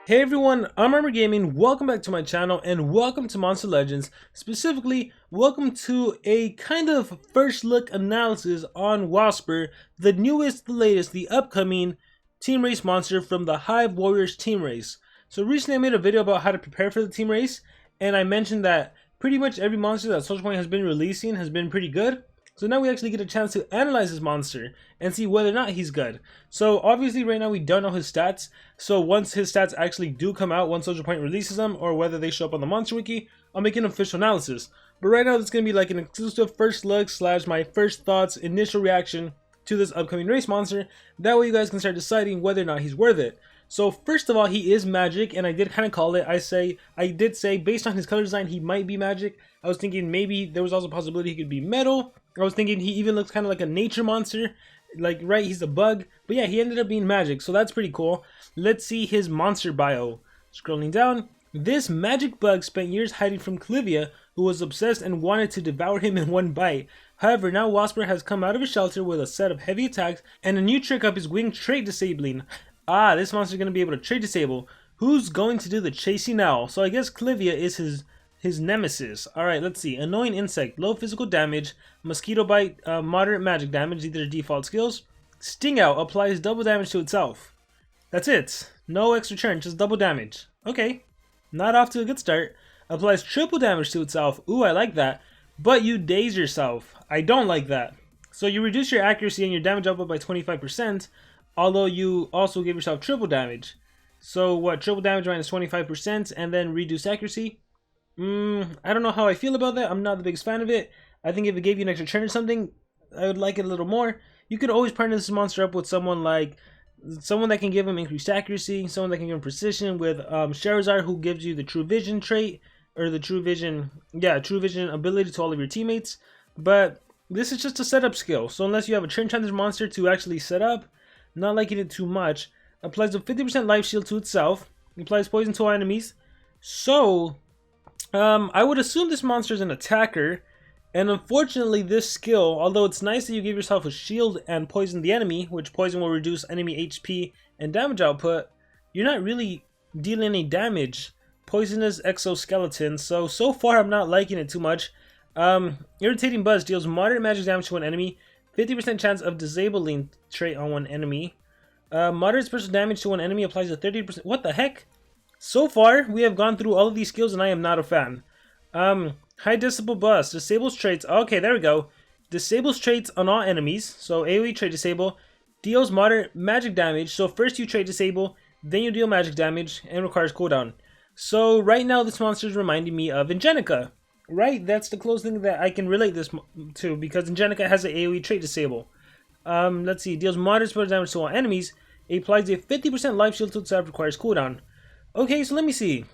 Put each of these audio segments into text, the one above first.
Hey everyone, I'm Armor Gaming, welcome back to my channel and welcome to Monster Legends. Specifically, welcome to a kind of first look analysis on Wasper, the newest, the latest, the upcoming team race monster from the Hive Warriors team race. So recently I made a video about how to prepare for the team race, and I mentioned that pretty much every monster that Social Point has been releasing has been pretty good. So now we actually get a chance to analyze this monster and see whether or not he's good. So obviously right now we don't know his stats. So once his stats actually do come out, once Social Point releases them, or whether they show up on the Monster Wiki, I'll make an official analysis. But right now it's going to be like an exclusive first look / my first thoughts, initial reaction to this upcoming race monster. That way you guys can start deciding whether or not he's worth it. So first of all, he is magic, and I did kind of call it. I did say based on his color design he might be magic. I was thinking maybe there was also a possibility he could be metal. I was thinking he even looks kind of like a nature monster, like right, he's a bug. But yeah, he ended up being magic, so that's pretty cool. Let's see his monster bio. Scrolling down, this magic bug spent years hiding from Clivia, who was obsessed and wanted to devour him in one bite. However, now Wasper has come out of his shelter with a set of heavy attacks and a new trick up his wing trait disabling. Ah, this monster is going to be able to trait disable. Who's going to do the chasing now? So I guess Clivia is his nemesis. Alright, let's see. Annoying insect, low physical damage. Mosquito bite, moderate magic damage. These are default skills. Sting out applies double damage to itself. That's it. No extra turn, just double damage. Okay, not off to a good start. Applies triple damage to itself. Ooh, I like that. But you daze yourself. I don't like that. So you reduce your accuracy and your damage output by 25%, although you also give yourself triple damage. So what, triple damage minus 25% and then reduce accuracy? I don't know how I feel about that. I'm not the biggest fan of it. I think if it gave you an extra turn or something, I would like it a little more. You could always partner this monster up with someone that can give him increased accuracy, someone that can give him precision, with Charizard, who gives you the true vision trait, or the true vision ability to all of your teammates. But this is just a setup skill, so unless you have a turn time this monster to actually set up, not liking it too much. Applies a 50% life shield to itself, applies poison to all enemies. So I would assume this monster is an attacker, and unfortunately this skill, although it's nice that you give yourself a shield and poison the enemy, which poison will reduce enemy HP and damage output, you're not really dealing any damage. Poisonous exoskeleton, so far I'm not liking it too much. Irritating buzz deals moderate magic damage to an enemy, 50% chance of disabling trait on one enemy. Moderate special damage to one enemy applies a 30%. What the heck? So far, we have gone through all of these skills and I am not a fan. High Disable Buzz. Disables traits. Okay, there we go. Disables traits on all enemies. So AoE trait disable. Deals moderate magic damage. So first you trait disable, then you deal magic damage, and requires cooldown. So right now this monster is reminding me of Ingenica. Right? That's the closest thing that I can relate this to, because Ingenica has an AoE trait disable. Let's see. Deals moderate special damage to all enemies. It applies a 50% life shield to itself, requires cooldown. Okay, so let me see.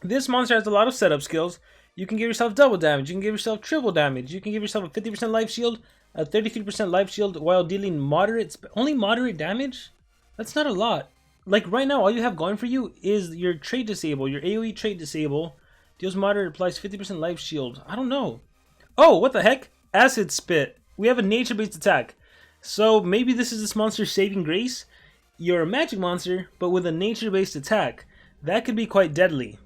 This monster has a lot of setup skills. You can give yourself double damage. You can give yourself triple damage. You can give yourself a 50% life shield, a 33% life shield while dealing only moderate damage? That's not a lot. Like right now, all you have going for you is your trait disable, your AoE trait disable. Deals moderate, applies 50% life shield. I don't know. Oh, what the heck? Acid Spit. We have a nature-based attack. So maybe this is this monster's saving grace. You're a magic monster, but with a nature-based attack. That could be quite deadly.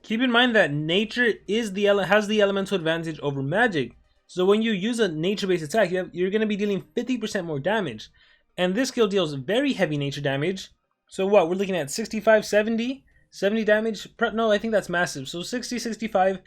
Keep in mind that nature has the elemental advantage over magic. So when you use a nature-based attack, you're going to be dealing 50% more damage. And this skill deals very heavy nature damage. So what, we're looking at 65, 70 damage? No, I think that's massive. So 60, 65,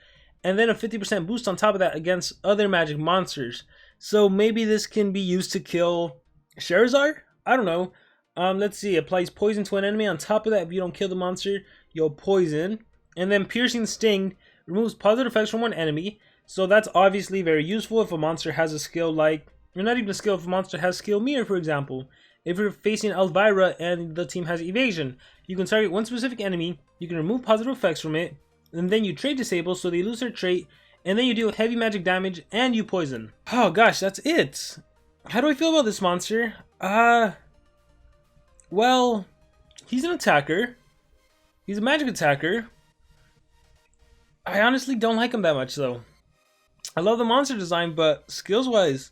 and then a 50% boost on top of that against other magic monsters. So maybe this can be used to kill Charizard? I don't know. Let's see, applies poison to an enemy. On top of that, if you don't kill the monster, you'll poison. And then Piercing Sting removes positive effects from one enemy. So that's obviously very useful if a monster has a skill like, or not even a skill, if a monster has skill Mirror, for example. If you're facing Elvira and the team has evasion, you can target one specific enemy, you can remove positive effects from it, and then you trait disable so they lose their trait, and then you deal heavy magic damage and you poison. Oh gosh, that's it. How do I feel about this monster? Well, he's an attacker. He's a magic attacker. I honestly don't like him that much though. I love the monster design, but skills wise,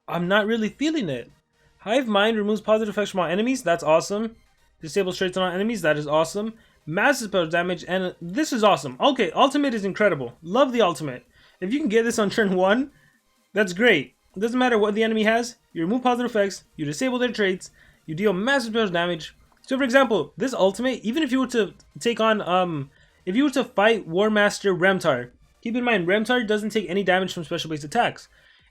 I'm not really feeling it. Hive Mind removes positive effects from all enemies. That's awesome. Disables traits on enemies. That is awesome. Massive spell damage, and this is awesome. Okay, ultimate is incredible. Love the ultimate. If you can get this on turn 1, that's great. It doesn't matter what the enemy has. You remove positive effects. You disable their traits. You deal massive spell damage. So, for example, this ultimate, even if you were to take on, if you were to fight War Master Remtar, keep in mind, Remtar doesn't take any damage from special-based attacks.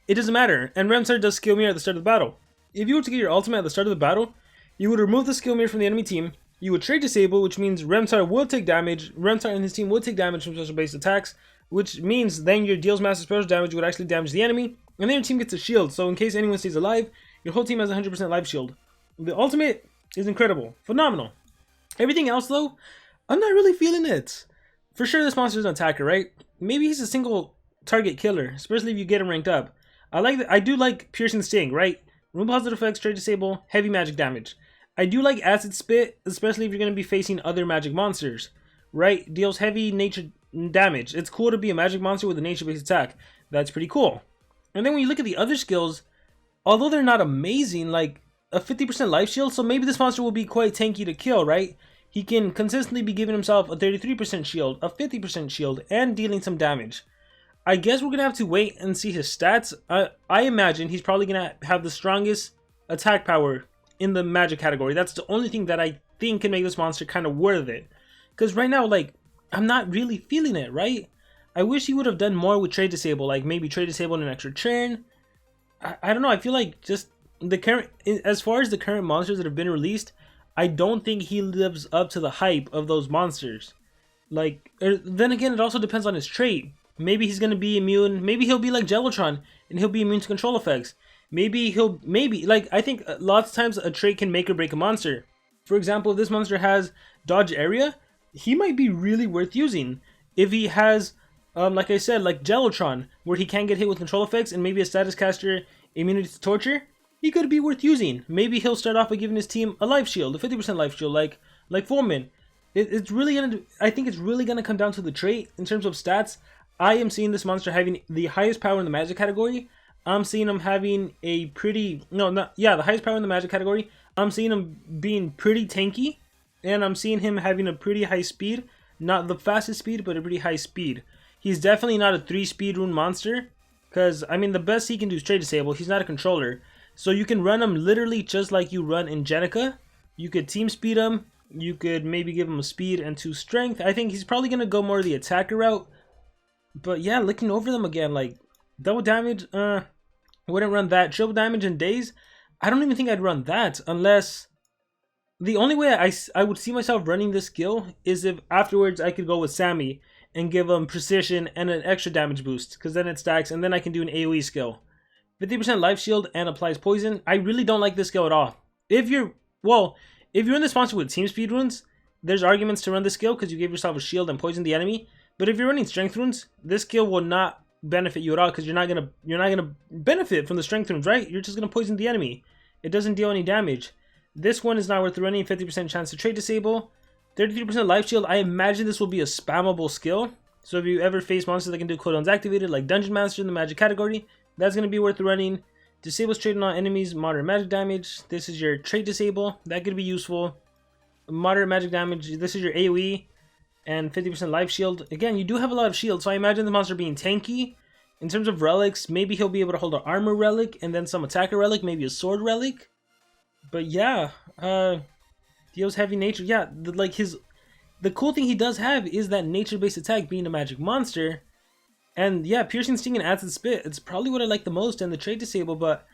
It doesn't matter, and Remtar does skill mirror at the start of the battle. If you were to get your ultimate at the start of the battle, you would remove the skill mirror from the enemy team. You would trait disable, which means Remtar will take damage. Remtar and his team will take damage from special-based attacks, which means then your deals massive special damage would actually damage the enemy, and then your team gets a shield. So in case anyone stays alive, your whole team has 100% life shield. The ultimate is incredible, phenomenal. Everything else though, I'm not really feeling it. For sure, this monster is an attacker, right? Maybe he's a single target killer, especially if you get him ranked up. I do like piercing sting, right? Remove positive effects, trait disable, heavy magic damage. I do like acid spit, especially if you're going to be facing other magic monsters, right? Deals heavy nature damage. It's cool to be a magic monster with a nature-based attack. That's pretty cool. And then when you look at the other skills, although they're not amazing, like a 50% life shield, so maybe this monster will be quite tanky to kill, right? He can consistently be giving himself a 33% shield, a 50% shield, and dealing some damage. I guess we're going to have to wait and see his stats. I imagine he's probably going to have the strongest attack power in the magic category. That's the only thing that I think can make this monster kind of worth it. Because right now, like, I'm not really feeling it, right? I wish he would have done more with trait disable, like maybe trait disable in an extra turn. I don't know, I feel like just the current, as far as the current monsters that have been released, I don't think he lives up to the hype of those monsters. Like, then again, it also depends on his trait. Maybe he's going to be immune, maybe he'll be like Jelotron, and he'll be immune to control effects. Maybe like, I think lots of times a trait can make or break a monster. For example, if this monster has dodge area, he might be really worth using. If he has, like I said, like Jelotron, where he can get hit with control effects, and maybe a status caster immunity to torture, he could be worth using. Maybe he'll start off by giving his team a life shield, a 50% life shield, like Foreman. It's really gonna, I think it's really gonna come down to the trait in terms of stats. I am seeing this monster having the highest power in the magic category. I'm seeing him having a pretty, the highest power in the magic category. I'm seeing him being pretty tanky, and I'm seeing him having a pretty high speed. Not the fastest speed, but a pretty high speed. He's definitely not a 3-speed rune monster, because, I mean, the best he can do is trait disable. He's not a controller. So you can run him literally just like you run Ingenica. You could team speed him. You could maybe give him a speed and 2 strength. I think he's probably going to go more the attacker route. But yeah, looking over them again, like, double damage, wouldn't run that. Triple damage in days, I don't even think I'd run that, unless the only way I would see myself running this skill is if afterwards I could go with Sammy and give him precision and an extra damage boost, because then it stacks, and then I can do an AoE skill. 50% life shield and applies poison. I really don't like this skill at all. If you're in this monster with team speed runes, there's arguments to run this skill because you give yourself a shield and poison the enemy. But if you're running strength runes, this skill will not benefit you at all, because you're not gonna benefit from the strength runes, right? You're just gonna poison the enemy. It doesn't deal any damage. This one is not worth running. 50% chance to trait disable, 33% life shield. I imagine this will be a spammable skill. So if you ever face monsters that can do cooldowns activated, like Dungeon Master in the magic category, that's gonna be worth running. Disables trait on enemies, moderate magic damage. This is your trait disable. That could be useful. Moderate magic damage. This is your AoE. And 50% life shield. Again, you do have a lot of shield, so I imagine the monster being tanky. In terms of relics, maybe he'll be able to hold an armor relic and then some attacker relic, maybe a sword relic. But yeah, deals heavy nature. Yeah, the cool thing he does have is that nature-based attack being a magic monster. And yeah, piercing sting and acid spit, it's probably what I like the most, and the trait disable, but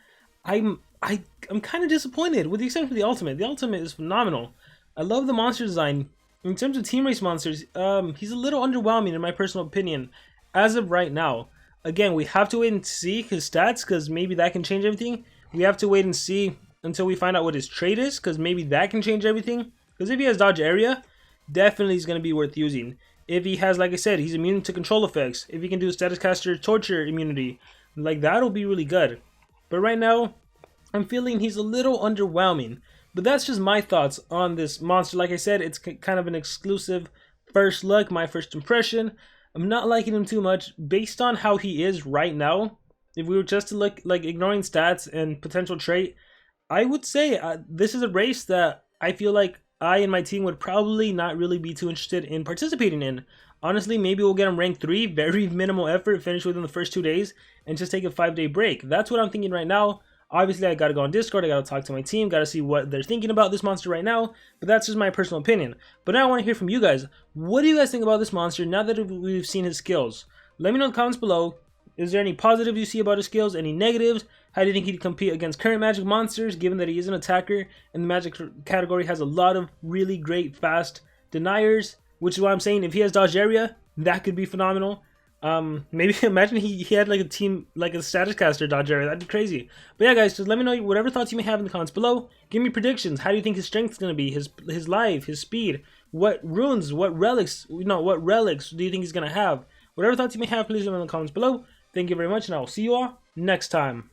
I'm kind of disappointed, with the exception of the ultimate. The ultimate is phenomenal. I love the monster design. In terms of team race monsters, he's a little underwhelming in my personal opinion, as of right now. Again, we have to wait and see his stats, because maybe that can change everything. We have to wait and see until we find out what his trait is, because maybe that can change everything. Because if he has dodge area, definitely is going to be worth using. If he has, like I said, he's immune to control effects. If he can do status caster torture immunity, like that'll be really good. But right now, I'm feeling he's a little underwhelming. But that's just my thoughts on this monster. Like I said, it's kind of an exclusive first look, my first impression. I'm not liking him too much based on how he is right now. If we were just to look, like, ignoring stats and potential trait, I would say this is a race that I feel like I and my team would probably not really be too interested in participating in. Honestly, maybe we'll get him rank 3, very minimal effort, finish within the first 2 days, and just take a 5-day break. That's what I'm thinking right now. Obviously, I gotta go on Discord, I gotta talk to my team, gotta see what they're thinking about this monster right now, but that's just my personal opinion. But now I want to hear from you guys. What do you guys think about this monster now that we've seen his skills? Let me know in the comments below. Is there any positives you see about his skills? Any negatives? How do you think he'd compete against current magic monsters, given that he is an attacker and the magic category has a lot of really great fast deniers? Which is why I'm saying if he has dodge area, that could be phenomenal. Maybe imagine he had like a team, like a status caster dodge area. That'd be crazy. But yeah, guys, just let me know whatever thoughts you may have in the comments below. Give me predictions. How do you think his strength is gonna be? His life, his speed, what runes, what relics? What relics do you think he's gonna have? Whatever thoughts you may have, please leave them in the comments below. Thank you very much, and I will see you all next time.